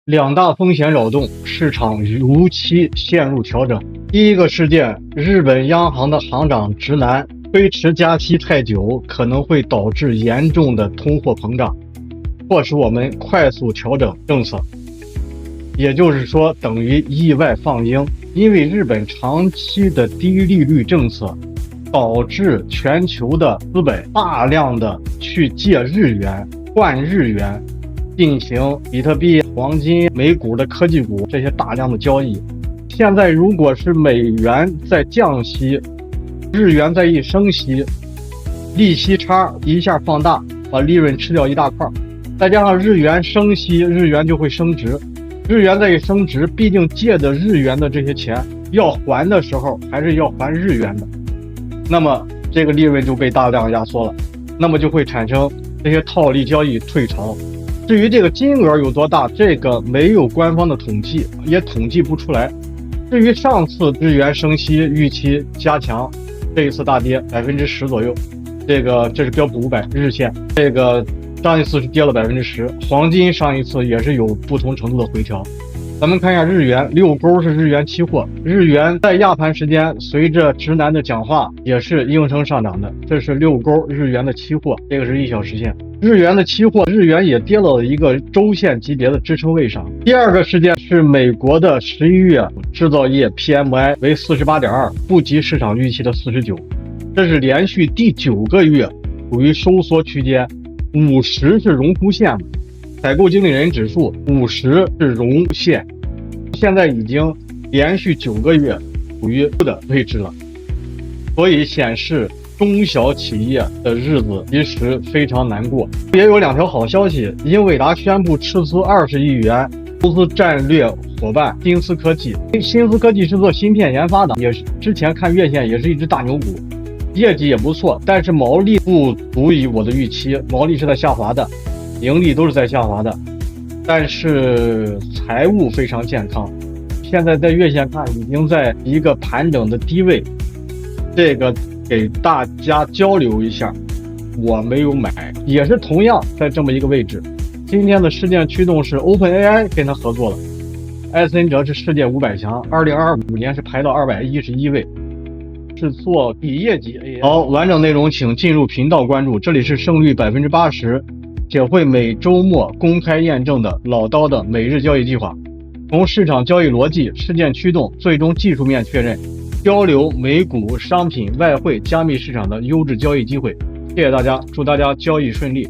两大风险扰动，市场如期陷入调整。第一个事件，日本央行的行长直男推迟加息太久，可能会导致严重的通货膨胀，迫使我们快速调整政策。也就是说，等于意外放鹰，因为日本长期的低利率政策，导致全球的资本大量的去借日元、换日元，进行比特币、黄金、美股的科技股这些大量的交易。现在如果是美元在降息，日元再一升息，利息差一下放大，把利润吃掉一大块，再加上日元升息，日元就会升值。日元再一升值，毕竟借的日元的这些钱要还的时候还是要还日元的，那么这个利润就被大量压缩了，那么就会产生这些套利交易退潮。至于这个金额有多大，这个没有官方的统计，也统计不出来。至于上次日元升息预期加强，这一次大跌10%左右，这是标普500日线，上一次是跌了10%，黄金上一次也是有不同程度的回调。咱们看一下日元，遛钩是日元期货，日元在亚盘时间随着直男的讲话也是应声上涨的，这是遛钩日元的期货，这个是1小时线。日元的期货，日元也跌了一个周线级别的支撑位上。第二个事件是美国的11月制造业 PMI 为48.2，不及市场预期的49，这是连续第9个月处于收缩区间，50是荣枯线，采购经理人指数50是荣线，现在已经连续9个月处于负的位置了，所以显示中小企业的日子其实非常难过。也有2条好消息，英伟达宣布斥资20亿元投资战略伙伴新思科技。新思科技是做芯片研发的，也是之前看月线也是一只大牛股，业绩也不错，但是毛利不足以我的预期，毛利是在下滑的，盈利都是在下滑的，但是财务非常健康。现在在月线看已经在一个盘整的低位，这个给大家交流一下，我没有买，也是同样在这么一个位置。今天的事件驱动是 OpenAI 跟他合作了，埃森哲是世界500强，2025年是排到211位，是做比业绩 AI。 好，完整内容请进入频道关注，这里是胜率80%，且会每周末公开验证的老刀的每日交易计划，从市场交易逻辑、事件驱动，最终技术面确认，交流美股、商品、外汇、加密市场的优质交易机会。谢谢大家，祝大家交易顺利。